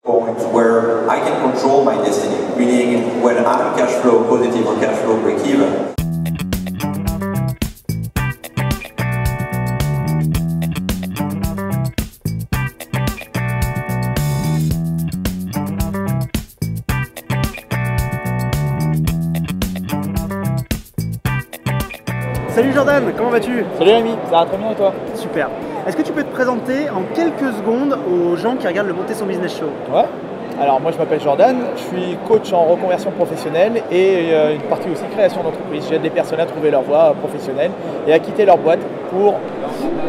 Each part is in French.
point where I can control my destiny, meaning when I'm cash flow positive or cash flow break even. Salut Jordan, comment vas-tu? Salut Rémi, ça va très bien et toi? Super. Est-ce que tu peux te présenter en quelques secondes aux gens qui regardent le Monter son Business Show? Ouais. Alors moi je m'appelle Jordan, je suis coach en reconversion professionnelle et une partie aussi création d'entreprise. J'aide les personnes à trouver leur voie professionnelle et à quitter leur boîte pour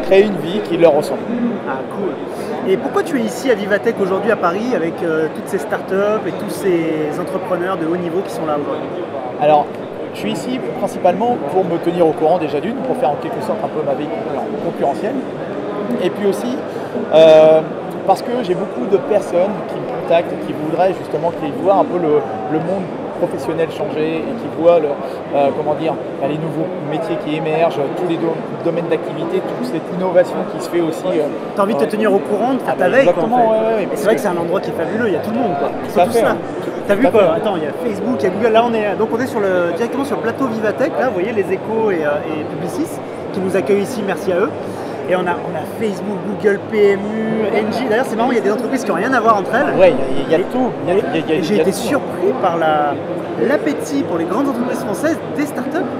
créer une vie qui leur ressemble. Ah cool. Et pourquoi tu es ici à Vivatech aujourd'hui à Paris avec toutes ces startups et tous ces entrepreneurs de haut niveau qui sont là aujourd'hui? Alors je suis ici principalement pour me tenir au courant déjà d'une, pour faire en quelque sorte un peu ma vie concurrentielle. Et puis aussi parce que j'ai beaucoup de personnes qui me contactent, qui voudraient justement, qui voient un peu le monde professionnel changer et qui voient les nouveaux métiers qui émergent, tous les domaines d'activité, toute cette innovation qui se fait aussi. Tu as envie de te tenir au courant, de faire ta veille. Exactement, ouais, c'est vrai que c'est un endroit qui est fabuleux, il y a tout le monde. Ils sont tous là. T'as vu quoi? Attends, il y a Facebook, il y a Google. Là, on est directement sur le plateau Vivatech. Là, vous voyez les Échos et Publicis qui nous accueillent ici. Merci à eux. Et on a Facebook, Google, PMU, Engie. D'ailleurs, c'est marrant, il y a des entreprises qui n'ont rien à voir entre elles. Ouais, il y a tout. J'ai été surpris par l'appétit pour les grandes entreprises françaises des startups.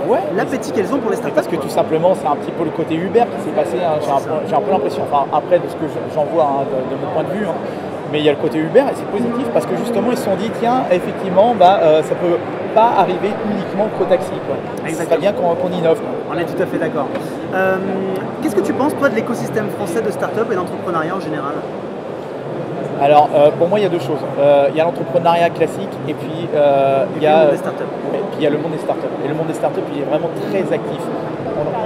Ouais. L'appétit qu'elles ont pour les startups. Parce que tout simplement, c'est un petit peu le côté Uber qui s'est passé. Hein. J'ai un peu l'impression, enfin après de ce que j'en vois de mon point de vue. Mais il y a le côté Uber et c'est positif parce que justement ils se sont dit tiens effectivement ça peut pas arriver uniquement qu'au taxi quoi. C'est très bien qu'on innove. On est tout à fait d'accord. Qu'est-ce que tu penses toi de l'écosystème français de start-up et d'entrepreneuriat en général? Alors pour moi il y a deux choses. Il y a l'entrepreneuriat classique et puis il y a le monde des startups. Et puis il y a le monde des startups. Et le monde des startups il est vraiment très actif.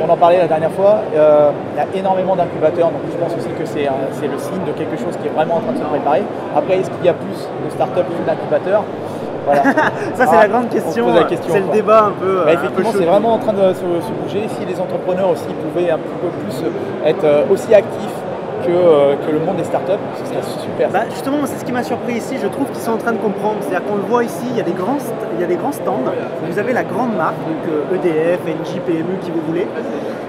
On en parlait la dernière fois, il y a énormément d'incubateurs, donc je pense aussi que c'est le signe de quelque chose qui est vraiment en train de se préparer. Après, est-ce qu'il y a plus de startups que d'incubateurs? Voilà. Ça, c'est la grande question, c'est le débat un peu. Effectivement, c'est vraiment en train de se bouger. Si les entrepreneurs aussi pouvaient un peu plus être aussi actifs que le monde des startups, ce serait super. Justement, c'est ce qui m'a surpris ici. Je trouve qu'ils sont en train de comprendre. C'est-à-dire qu'on le voit ici, il y a des grands stands. Vous avez la grande marque, donc EDF, Engie, PMU, qui vous voulez.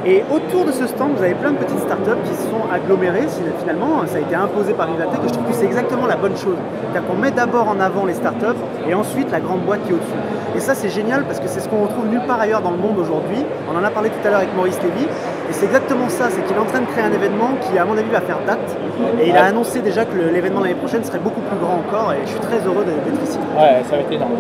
Et autour de ce stand, vous avez plein de petites startups qui se sont agglomérées. Finalement, ça a été imposé par Vivatech et je trouve que c'est exactement la bonne chose. C'est-à-dire qu'on met d'abord en avant les startups et ensuite la grande boîte qui est au-dessus. Et ça, c'est génial parce que c'est ce qu'on retrouve nulle part ailleurs dans le monde aujourd'hui. On en a parlé tout à l'heure avec Maurice Lévy. Et c'est exactement ça, c'est qu'il est en train de créer un événement qui, à mon avis, va faire date. Et il a annoncé déjà que l'événement l'année prochaine serait beaucoup plus grand encore. Et je suis très heureux d'être ici. Ouais, ça va être énorme.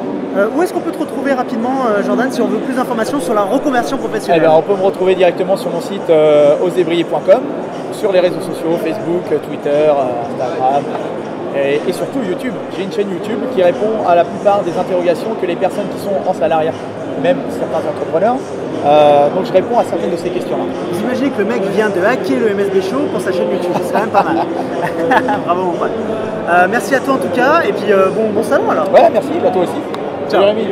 Où est-ce qu'on peut te retrouver rapidement, Jordan, si on veut plus d'informations sur la reconversion professionnelle? On peut me retrouver directement sur mon site osebriller.com, sur les réseaux sociaux, Facebook, Twitter, Instagram. Et surtout YouTube. J'ai une chaîne YouTube qui répond à la plupart des interrogations que les personnes qui sont en salariat, même certains entrepreneurs. Donc je réponds à certaines de ces questions-là. Vous imaginez que le mec vient de hacker le MSB Show pour sa chaîne YouTube, c'est quand même pas mal. Bravo mon pote. Merci à toi en tout cas, et puis bon salon alors. Ouais, merci, à toi aussi. Ciao. Salut Rémi.